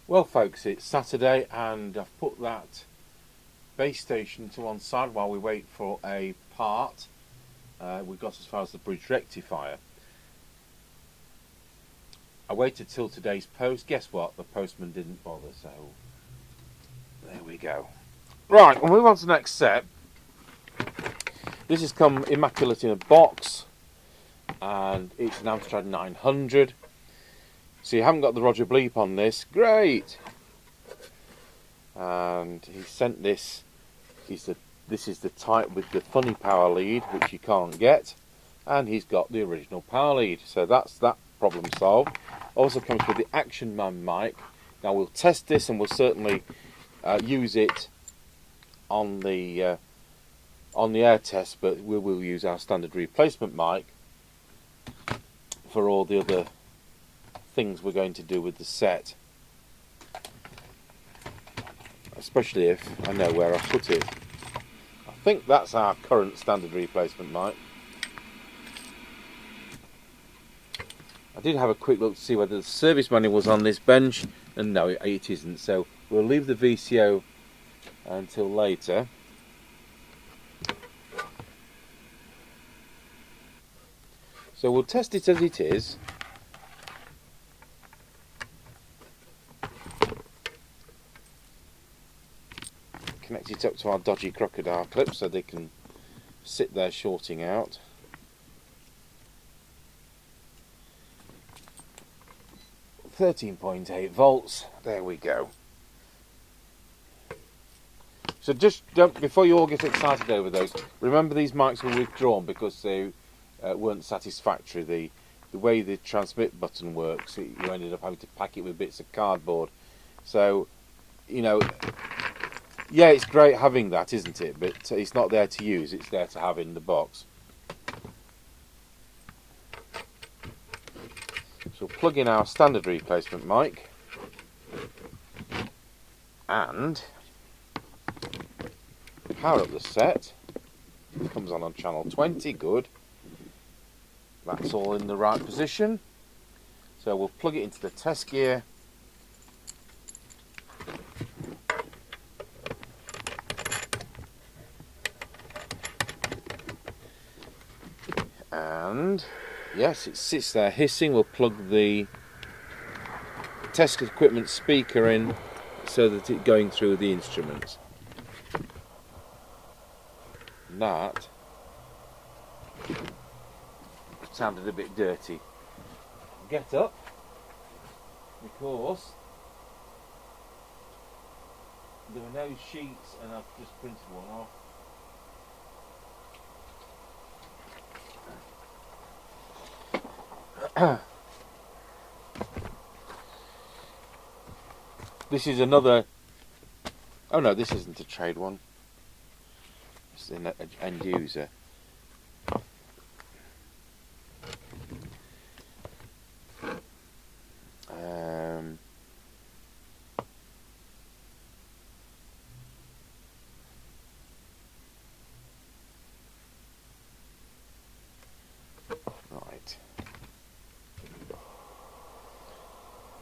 Well folks, it's Saturday and I've put that base station to one side while we wait for a part. We got as far as the bridge rectifier. I waited till today's post. Guess what? The postman didn't bother, so there we go. Right, we'll move on to the next set. This has come immaculate in a box and it's an Amstrad 900. So you haven't got the Roger Bleep on this. Great! And he sent this. This is the type with the funny power lead, which you can't get, and he's got the original power lead. So that's that problem solved. Also comes with the Action Man mic. Now we'll test this, and we'll certainly use it on the air test, but we will use our standard replacement mic for all the other things we're going to do with the set, especially if I know where I put it. I think that's our current standard replacement mic. I did have a quick look to see whether the service manual was on this bench, and no, it isn't, so we'll leave the VCO until later. So we'll test it as it is. Connect it up to our dodgy crocodile clip so they can sit there shorting out. .8 volts. There we go. So just don't, before you all get excited over those, remember these mics were withdrawn because they weren't satisfactory. The way the transmit button works, you ended up having to pack it with bits of cardboard. So, you know, yeah, it's great having that, isn't it? But it's not there to use, it's there to have in the box. So we'll plug in our standard replacement mic and power up the set. It comes on channel 20, good. That's all in the right position. So we'll plug it into the test gear. And yes, it sits there hissing. We'll plug the test equipment speaker in so that it's going through the instruments. And that sounded a bit dirty. Get up, because there were no sheets and I've just printed one off. This is another. Oh no, this isn't a trade one. It's an end user. Right.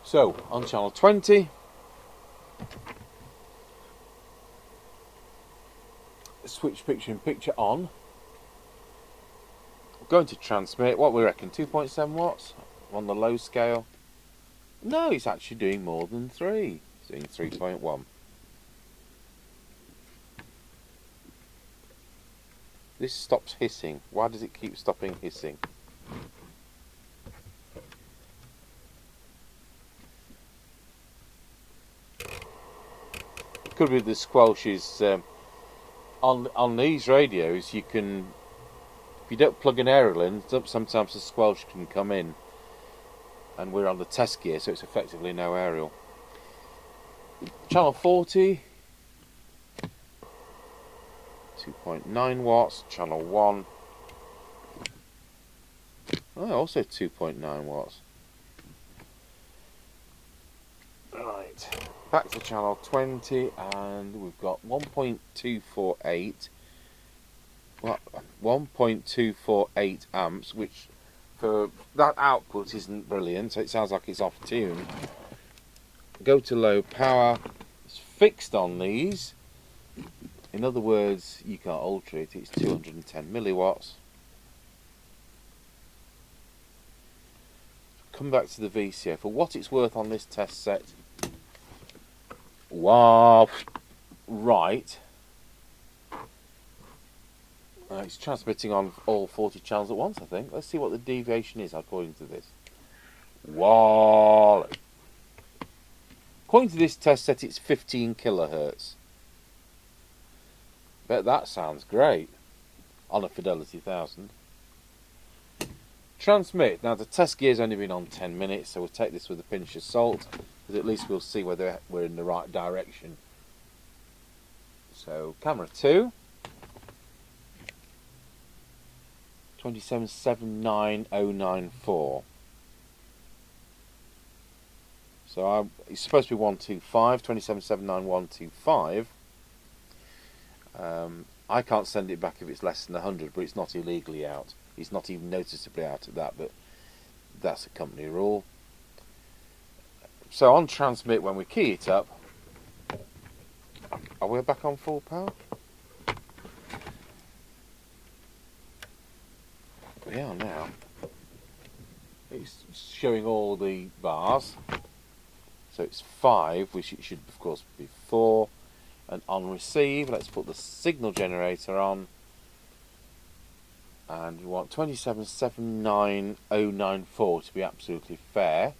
So on channel 20. Switch picture in picture on. We're going to transmit, what we reckon, 2.7 watts on the low scale. No, it's actually doing more than 3. It's doing 3.1. This stops hissing. Why does it keep stopping hissing? It could be the Squelch is on these radios. You can, if you don't plug an aerial in, sometimes the Squelch can come in, and we're on the test gear, so it's effectively no aerial. Channel 40, 2.9 watts. Channel 1, oh, also 2.9 watts. Right, back to channel 20, and we've got 1.248 1.248 amps, which for that output isn't brilliant. It sounds like it's off tune. go to low power. It's fixed on these. In other words, you can't alter it. It's 210 milliwatts. Come back to the VCO. For what it's worth on this test set, wow, right. It's transmitting on all 40 channels at once, I think. Let's see what the deviation is according to this. Wow. According to this test set, it's 15 kilohertz. Bet that sounds great on a Fidelity 1000. Transmit. Now the test gear's only been on 10 minutes, so we'll take this with a pinch of salt, because at least we'll see whether we're in the right direction. So camera 2. 2779094. So it's supposed to be 125, 2779125. I can't send it back if it's less than 100, but it's not illegally out. It's not even noticeably out of that, but that's a company rule. So on transmit, when we key it up, are we back on full power? We are now. It's showing all the bars. So it's 5, which it should of course be 4. And on receive, let's put the signal generator on. And we want 2779094 to be absolutely fair.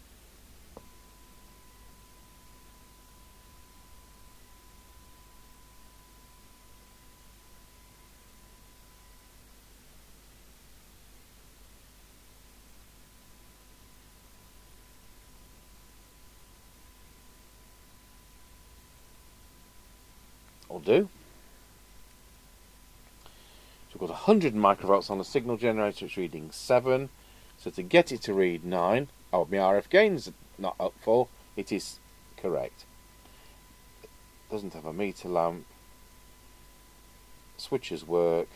Will do. So we've got 100 microvolts on the signal generator. It's reading 7. So to get it to read 9, oh, my RF gain's not up full. It is correct. It doesn't have a meter lamp. Switches work.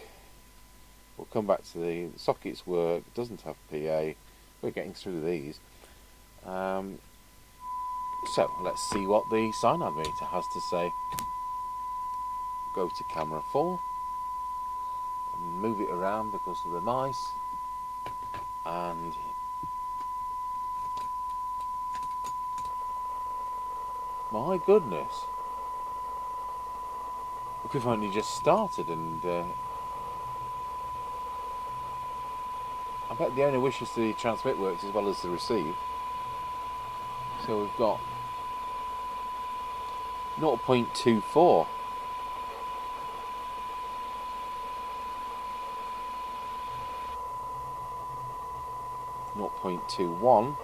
We'll come back to the sockets work. It doesn't have PA. We're getting through these. So let's see what the cyanide meter has to say. Go to camera 4 and move it around because of the mice, and my goodness, we've only just started, and I bet the owner wishes the transmit works as well as the receive. So we've got 0.24. 0.21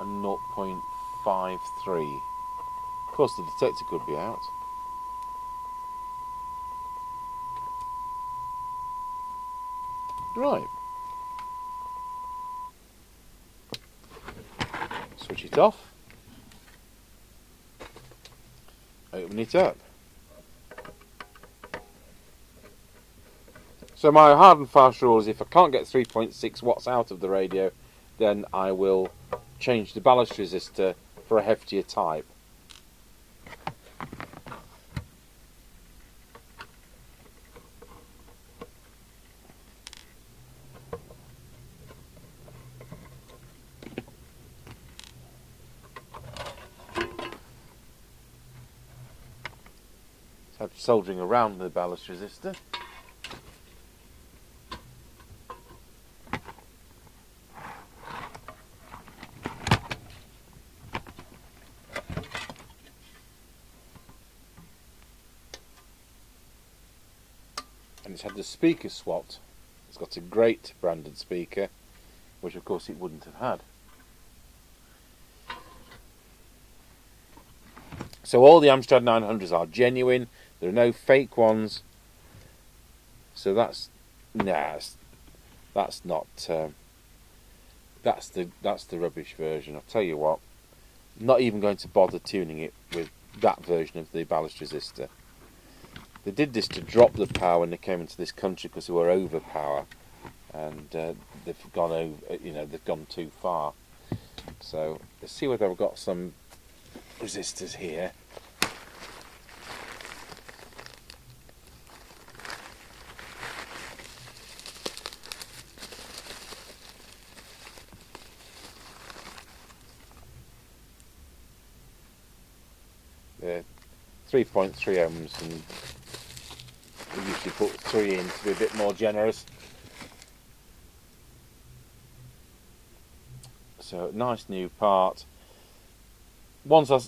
and 0.53. Of course the detector could be out. Right. Switch it off. Open it up. So my hard and fast rule is if I can't get 3.6 watts out of the radio, then I will change the ballast resistor for a heftier type. So soldering around the ballast resistor. And it's had the speaker swapped. It's got a great branded speaker, which of course it wouldn't have had. So all the Amstrad 900s are genuine. There are no fake ones. So that's not. That's the rubbish version. I'll tell you what. I'm not even going to bother tuning it with that version of the ballast resistor. They did this to drop the power when they came into this country because they were overpower. and they've gone over. They've gone too far. So let's see whether I've got some resistors here. They're 3.3 ohms, and we usually put 3 in to be a bit more generous. So nice new part. Once I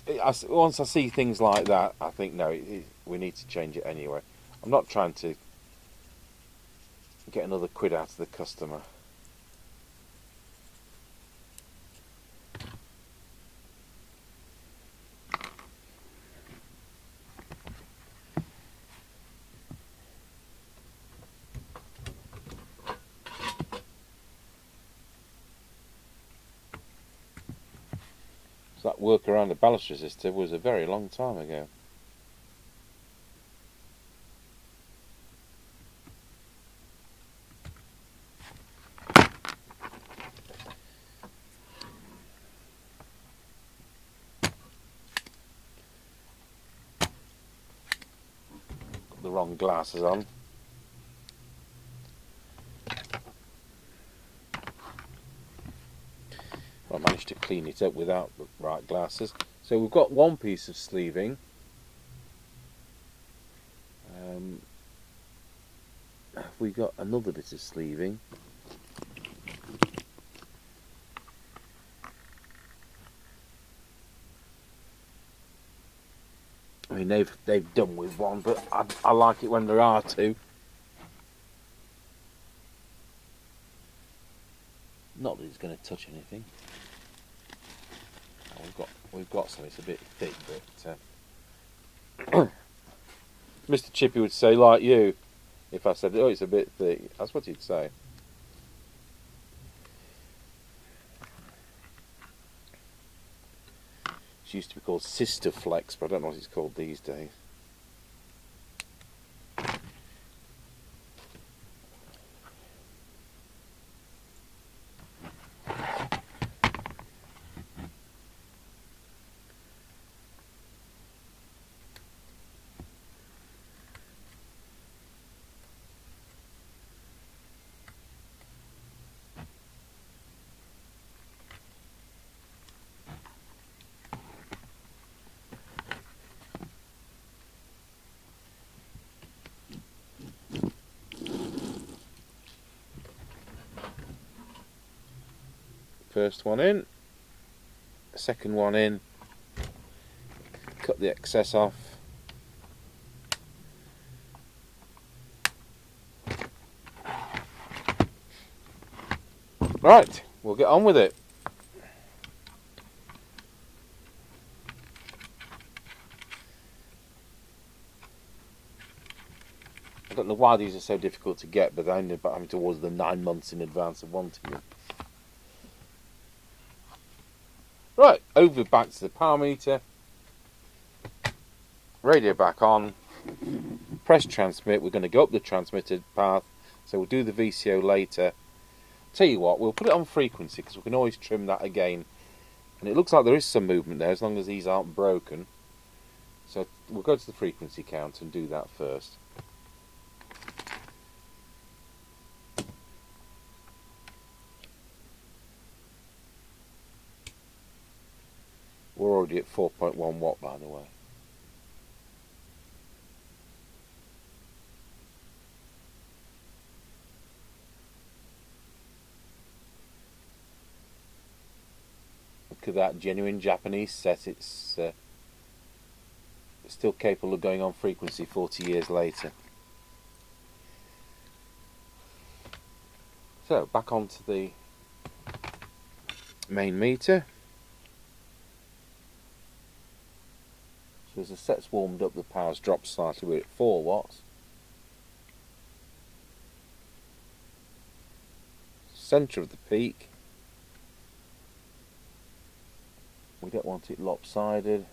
see things like that, I think no, we need to change it anyway. I'm not trying to get another quid out of the customer. That work around the ballast resistor was a very long time ago. Got the wrong glasses on. I managed to clean it up without the right glasses. So we've got one piece of sleeving. We got another bit of sleeving. I mean, they've done with one, but I like it when there are two. Not that it's going to touch anything. We've got some. It's a bit thick, but Mr. Chippie would say, like you, if I said, "Oh, it's a bit thick," that's what he'd say. It used to be called Sister Flex, but I don't know what it's called these days. First one in, second one in, cut the excess off. Right, we'll get on with it. I don't know why these are so difficult to get, but I ended up having to order them 9 months in advance of wanting them. Right, over back to the power meter, radio back on, press transmit. We're going to go up the transmitted path, so we'll do the VCO later. Tell you what, we'll put it on frequency because we can always trim that again. And it looks like there is some movement there as long as these aren't broken. So we'll go to the frequency count and do that first. We're already at 4.1 watt, by the way. Look at that genuine Japanese set. It's still capable of going on frequency 40 years later. So back onto the main meter. So as the set's warmed up, the power's dropped slightly. We're at 4 watts. Centre of the peak. We don't want it lopsided.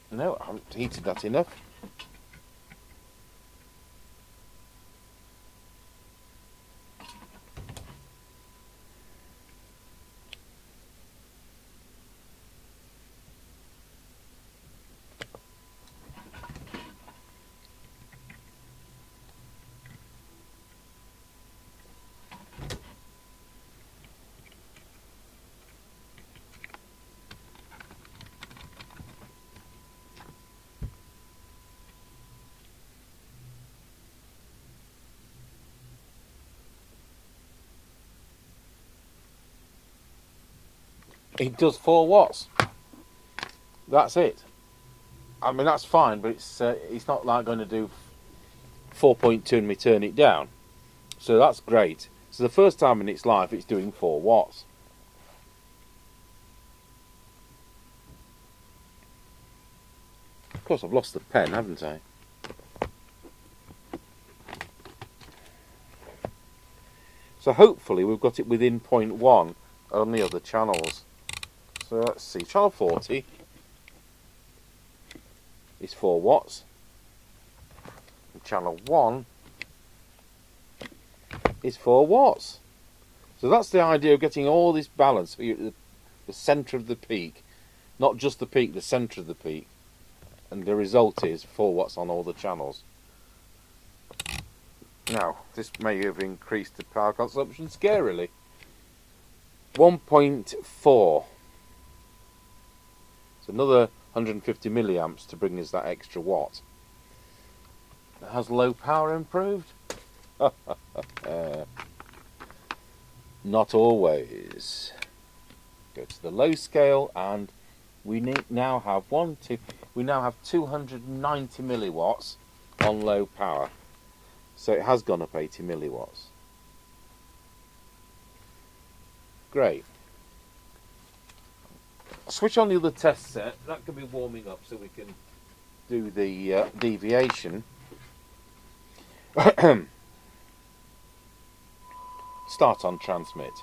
No, I haven't heated that enough. It does 4 watts. That's it. I mean, that's fine, but it's not like going to do 4.2 and me turn it down. So that's great. So the first time in its life, it's doing 4 watts. Of course, I've lost the pen, haven't I? So hopefully we've got it within 0.1 on the other channels. So let's see, channel 40 is 4 watts. And channel 1 is 4 watts. So that's the idea of getting all this balance for the centre of the peak. Not just the peak, the centre of the peak. And the result is 4 watts on all the channels. Now, this may have increased the power consumption scarily. 1.4. It's another 150 milliamps to bring us that extra watt. Has low power improved? Not always. Go to the low scale, and we now have 290 milliwatts on low power. So it has gone up 80 milliwatts. Great. Switch on the other test set. That can be warming up so we can do the deviation. Start on transmit.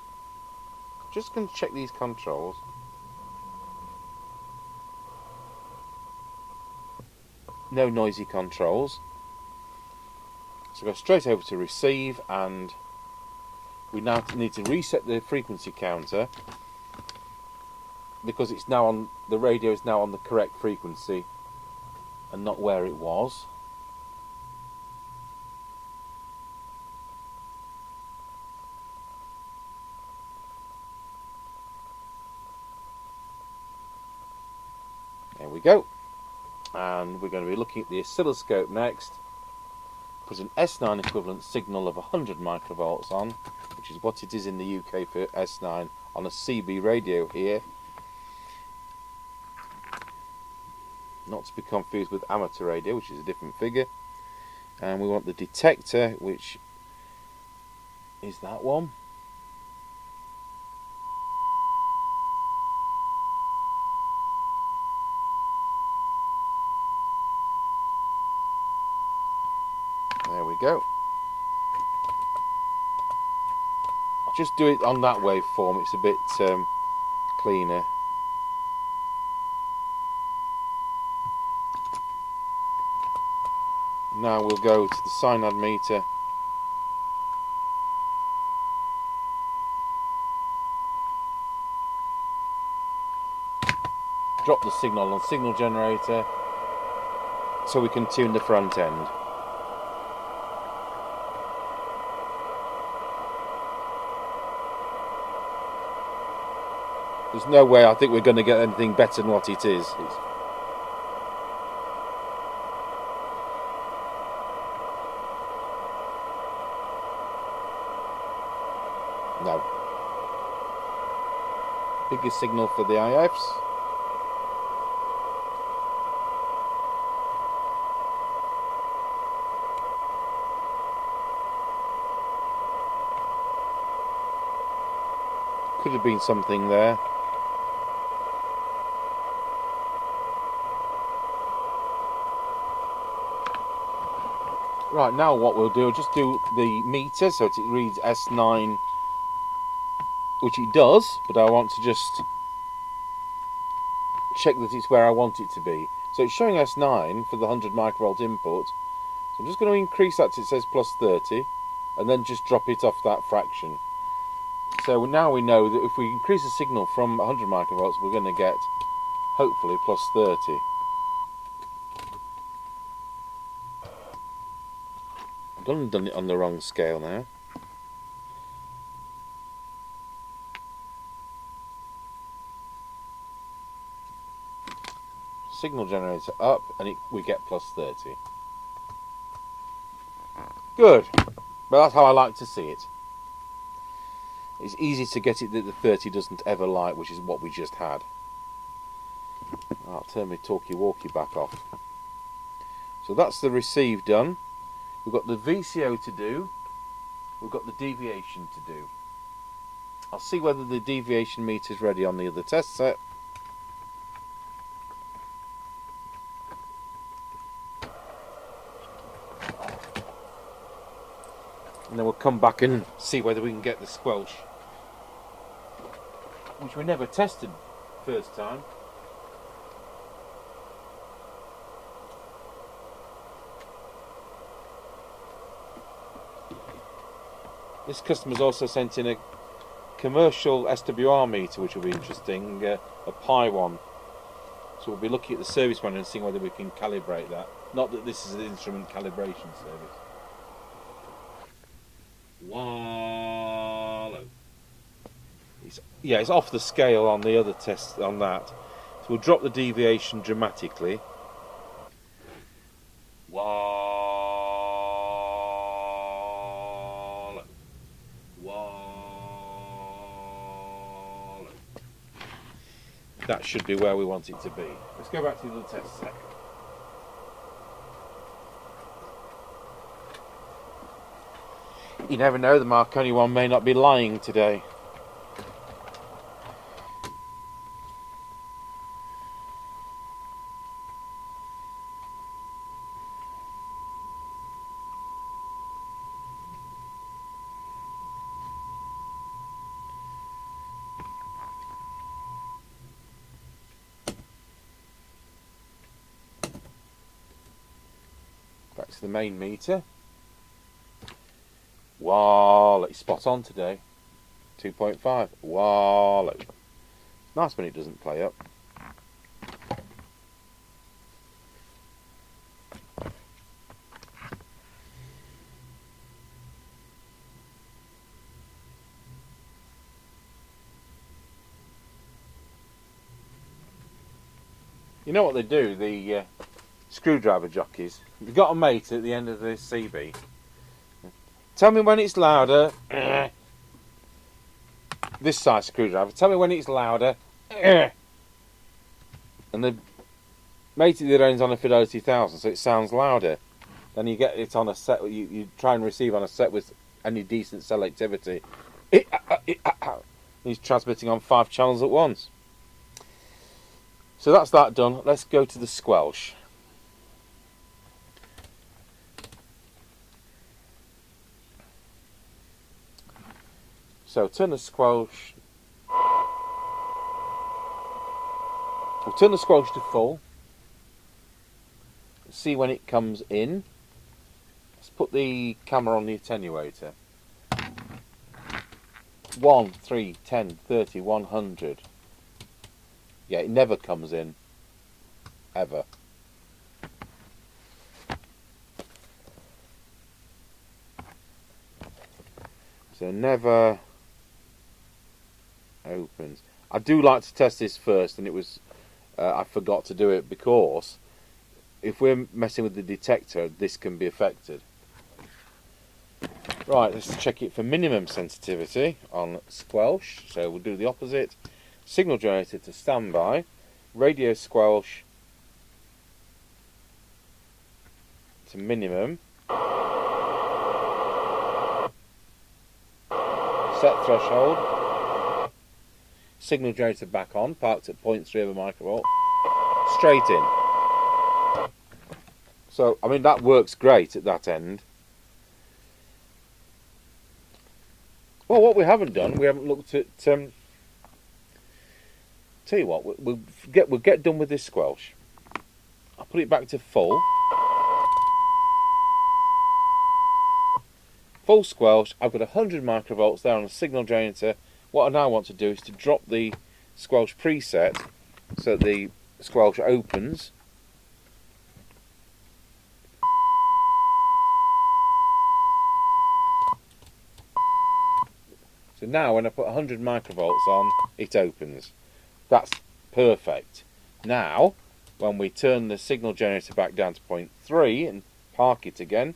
Just going to check these controls. No noisy controls. So go straight over to receive, and we now need to reset the frequency counter because it's now on, the radio is now on the correct frequency and not where it was. There we go. And we're going to be looking at the oscilloscope next. Put an S9 equivalent signal of 100 microvolts on, which is what it is in the UK for S9 on a CB radio here. Not to be confused with amateur radio, which is a different figure. And we want the detector, which is that one. There we go. I'll just do it on that waveform, it's a bit cleaner. Now we'll go to the cyanide meter. Drop the signal on signal generator so we can tune the front end. There's no way I think we're going to get anything better than what it is. No. Bigger signal for the IFs. Could have been something there. Right, now what we'll do, just do the meter, so it reads S9, which it does, but I want to just check that it's where I want it to be. So it's showing S9 for the 100 microvolt input. So I'm just going to increase that to it says plus 30, and then just drop it off that fraction. So now we know that if we increase the signal from 100 microvolts, we're going to get, hopefully, plus 30. I've done it on the wrong scale now. Signal generator up, and we get plus 30. Good. Well, that's how I like to see it. It's easy to get it that the 30 doesn't ever light, which is what we just had. I'll turn my talkie-walkie back off. So that's the receive done. We've got the VCO to do. We've got the deviation to do. I'll see whether the deviation meter is ready on the other test set. And then we'll come back and see whether we can get the squelch, which we never tested first time. This customer's also sent in a commercial SWR meter, which will be interesting, a Pi one. So we'll be looking at the service manual and seeing whether we can calibrate that. Not that this is an instrument calibration service. Wallow. It's off the scale on the other test on that. So we'll drop the deviation dramatically. Wallow. Wallow. That should be where we want it to be. Let's go back to the other test set. You never know, the Marconi one may not be lying today. Back to the main meter. Wallow, spot on today. 2.5. Wallow. Nice when it doesn't play up. You know what they do, the screwdriver jockeys? You've got a mate at the end of the CB. Tell me when it's louder. This size screwdriver. Tell me when it's louder. And the mate at the other end's on a Fidelity 1000, so it sounds louder. Then you get it on a set. You try and receive on a set with any decent selectivity. He's transmitting on 5 channels at once. So that's that done. Let's go to the squelch. So turn the squelch. We'll turn the squelch to full. See when it comes in. Let's put the camera on the attenuator. 1, 3, 10, 30, 100. Yeah, it never comes in. Ever. So never opens. I do like to test this first, and it was I forgot to do it because if we're messing with the detector, this can be affected. Right, let's check it for minimum sensitivity on squelch. So we'll do the opposite. Signal generator to standby. Radio squelch to minimum. Set threshold. Signal generator back on, parked at 0.3 of a microvolt. Straight in. So, I mean, that works great at that end. Well, what we haven't done, we haven't looked at Tell you what, we'll get done with this squelch. I'll put it back to full. Full squelch. I've got 100 microvolts there on a signal generator. What I now want to do is to drop the squelch preset so that the squelch opens. So now when I put 100 microvolts on, it opens. That's perfect. Now, when we turn the signal generator back down to 0.3 and park it again,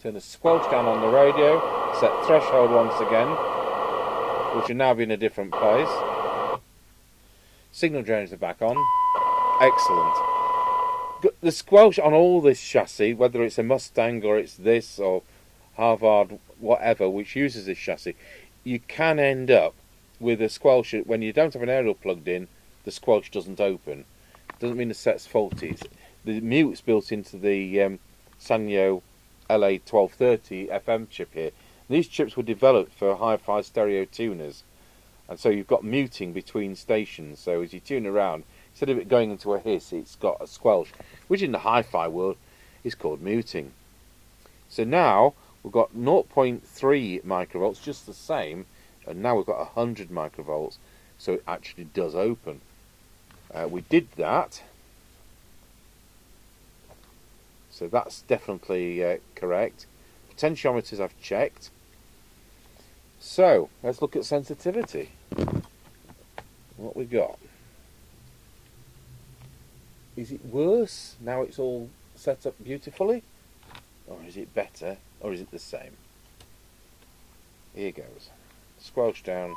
turn the squelch down on the radio, set threshold once again, which will now be in a different place. Signal generator back on. Excellent. The squelch on all this chassis, whether it's a Mustang or it's this or Harvard, whatever, which uses this chassis, you can end up with a squelch. When you don't have an aerial plugged in, the squelch doesn't open. Doesn't mean the set's faulty. The mute's built into the Sanyo LA 1230 FM chip here. These chips were developed for hi-fi stereo tuners, and so you've got muting between stations. So as you tune around, instead of it going into a hiss, it's got a squelch, which in the hi-fi world is called muting. So now we've got 0.3 microvolts, just the same, and now we've got 100 microvolts, so it actually does open. We did that. So that's definitely correct. Potentiometers I've checked. So let's look at sensitivity. What we got? Is it worse now it's all set up beautifully? Or is it better? Or is it the same? Here goes. Squelch down.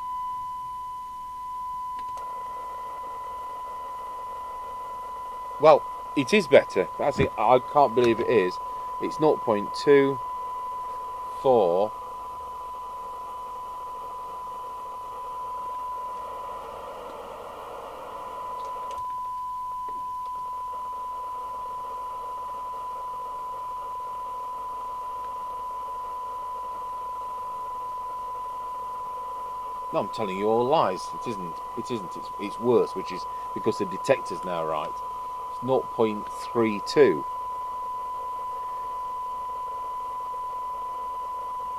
Well, it is better. Actually, I can't believe it is. It's 0.24. No, I'm telling you all lies. It isn't. It isn't. It's worse, which is because the detector's now right. 0.32.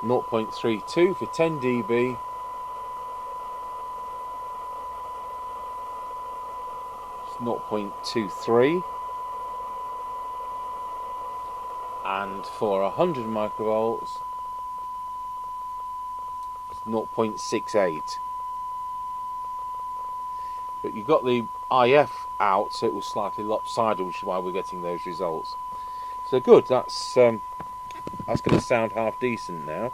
0.32 for 10 dB. It's 0.23. And for 100 microvolts, it's 0.68. But you've got the IF out, so it was slightly lopsided, which is why we're getting those results. So good, that's going to sound half decent now.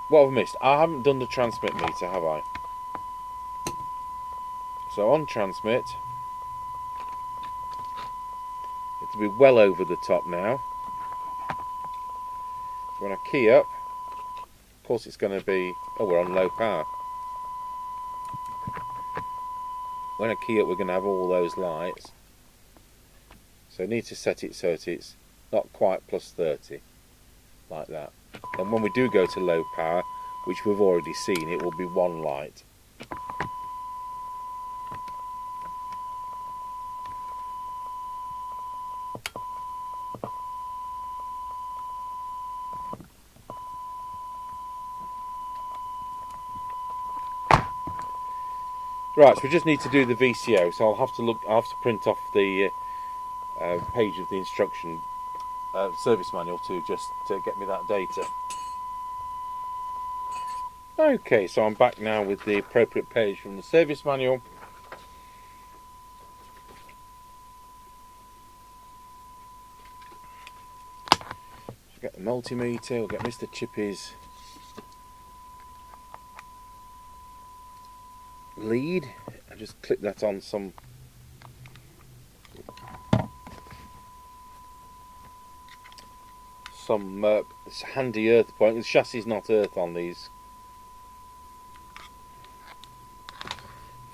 What have I missed? I haven't done the transmit meter, have I? So on transmit, it'll be well over the top now. So when I key up, of course it's going to be, oh, we're on low power. When I key up, we're going to have all those lights. So I need to set it so that it's not quite plus 30, like that. And when we do go to low power, which we've already seen, it will be one light. Right, so we just need to do the VCO, so I'll have to print off the page of the instruction service manual to just to get me that data. Okay, so I'm back now with the appropriate page from the service manual. We'll get the multimeter, we'll get Mr. Chippie's lead. I just clip that on some handy earth point. The chassis is not earth on these.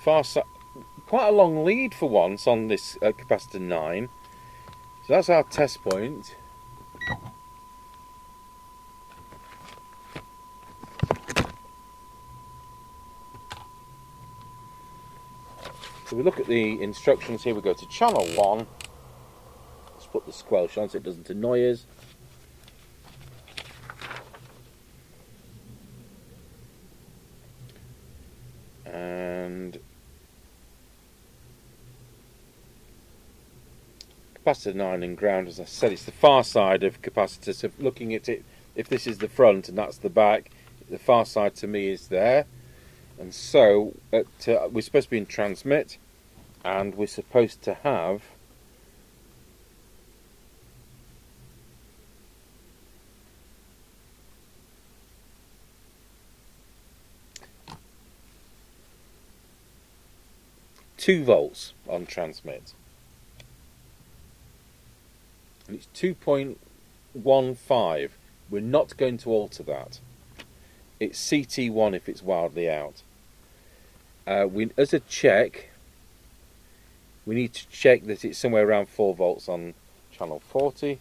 Quite a long lead for once on this capacitor 9. So that's our test point. So we look at the instructions here. We go to channel 1. Let's put the squelch on so it doesn't annoy us. And capacitor 9 and ground, as I said, it's the far side of capacitor. So looking at it, if this is the front and that's the back, the far side to me is there. And so we're supposed to be in transmit, and we're supposed to have two volts on transmit, and it's 2.15. We're not going to alter that. It's CT1 if it's wildly out. As a check, we need to check that it's somewhere around 4 volts on channel 40,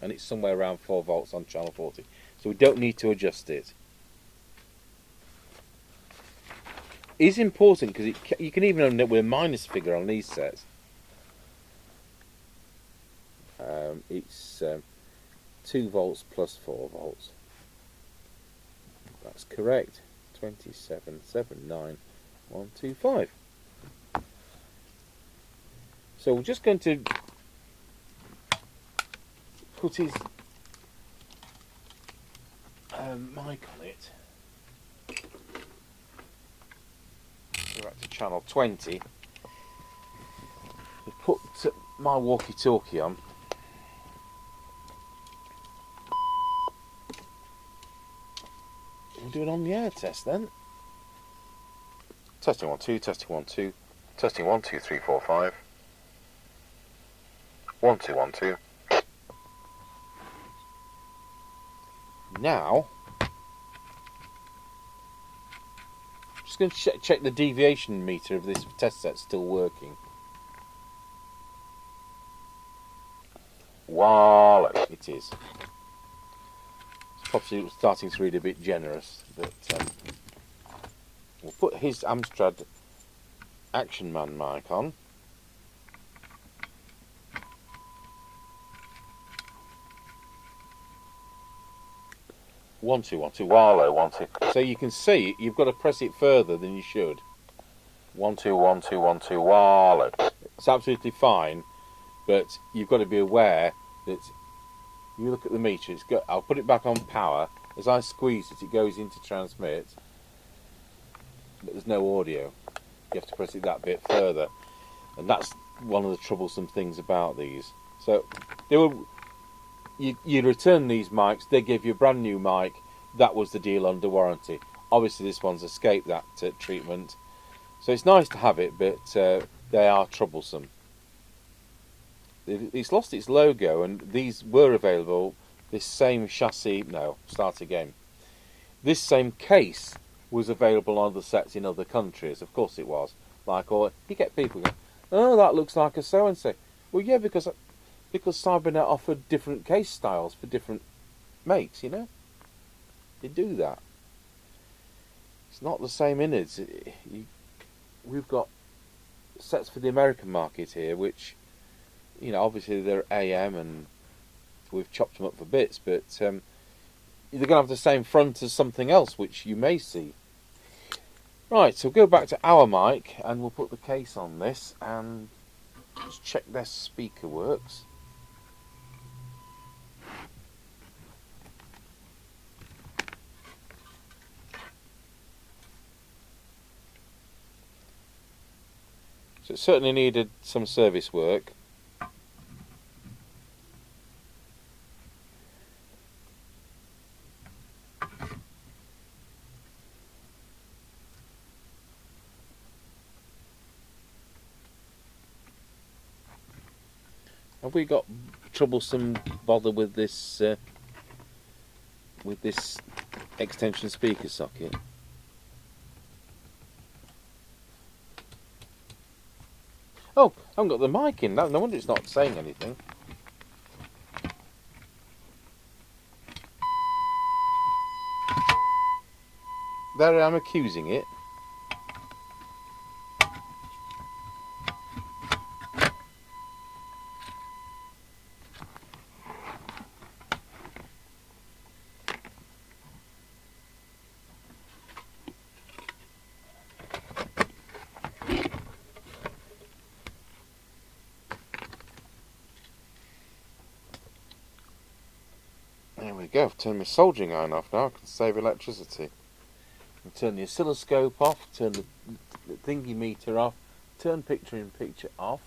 and it's somewhere around 4 volts on channel 40. So we don't need to adjust it. It's important because you can even end up with a minus figure on these sets. It's 2 volts plus 4 volts. That's correct. 27,79125. So we're just going to put his mic on it. We're up to channel 20. We put my walkie-talkie on. We'll do an on the air test then. Testing 1 2, testing 1 2, testing 1 2 3 4 5. 1 2 1 2. Now, just going to check the deviation meter of this test set still working. Wow, it is. It's probably starting to read a bit generous, but we'll put his Amstrad Action Man mic on. One two one two Warlow 1 2. So you can see you've got to press it further than you should. 1 2 1 2 1 2 Warlow. It's absolutely fine, but you've got to be aware that you look at the meter. I'll put it back on power. As I squeeze it, it goes into transmit, but there's no audio. You have to press it that bit further, and that's one of the troublesome things about these. So you return these mics, they give you a brand new mic. That was the deal under warranty. Obviously this one's escaped that treatment, so it's nice to have it, but they are troublesome. It's lost its logo, and these were available. This same chassis, no, start again. This same case was available on other sets in other countries. Of course it was. You get people going, oh, that looks like a so-and-so. Well, yeah, because Cybernet offered different case styles for different makes, you know. They do that. It's not the same innards. We've got sets for the American market here, which, you know, obviously they're AM and we've chopped them up for bits, but they're going to have the same front as something else, which you may see. Right, so we'll go back to our mic and we'll put the case on this and just check their speaker works. So it certainly needed some service work. Have we got troublesome bother with this extension speaker socket? Oh, I haven't got the mic in. No wonder it's not saying anything. There I am accusing it. we go. I've turned my soldering iron off now. I can save electricity. And turn the oscilloscope off, turn the thingy meter off, turn picture in picture off.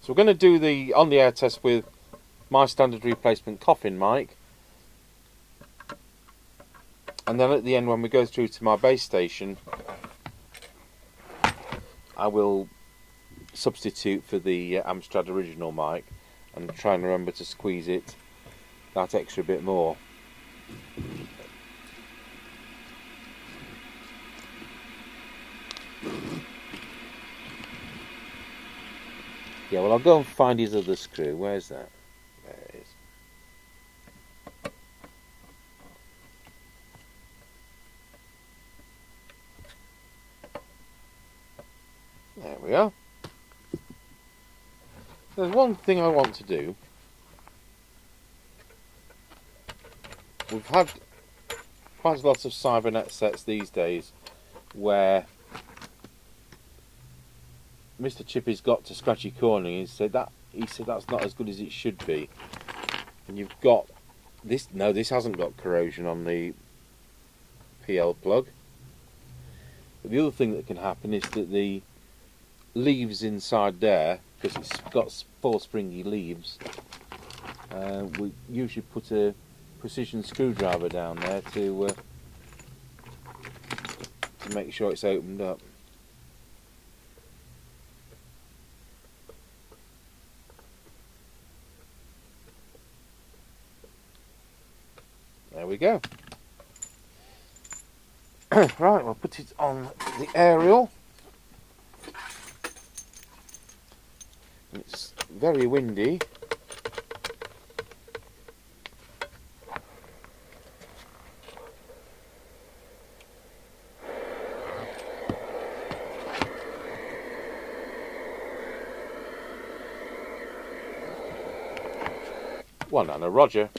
So we're going to do the on-the-air test with my standard replacement coffin mic. And then at the end, when we go through to my base station, I will substitute for the Amstrad original mic and try and remember to squeeze it that extra bit more. Yeah, well, I'll go and find his other screw. Where's that? There it is. There we are. There's one thing I want to do. We've had quite a lot of Cybernet sets these days where Mr. Chippie's got to scratchy corner and he said that's not as good as it should be. And you've got this. No, this hasn't got corrosion on the PL plug. But the other thing that can happen is that the leaves inside there, because it's got 4 springy leaves, we usually put a precision screwdriver down there to make sure it's opened up. There we go. Right, we'll put it on the aerial. It's very windy. One and a Roger.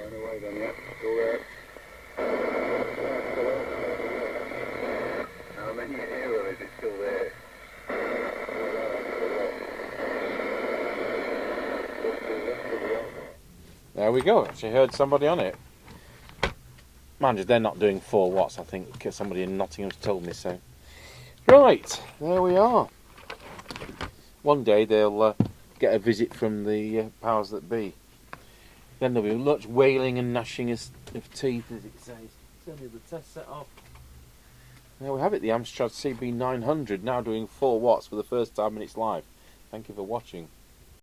Away then, yeah. Still there. How many euro is it still there? There we go. Actually heard somebody on it. Mind you, they're not doing 4 watts. I think somebody in Nottingham's told me so. Right, there we are. One day they'll get a visit from the powers that be. Then there'll be much wailing and gnashing of teeth, as it says. Turn the test set off. There we have it, the Amstrad CB900 now doing 4 watts for the first time in its life. Thank you for watching.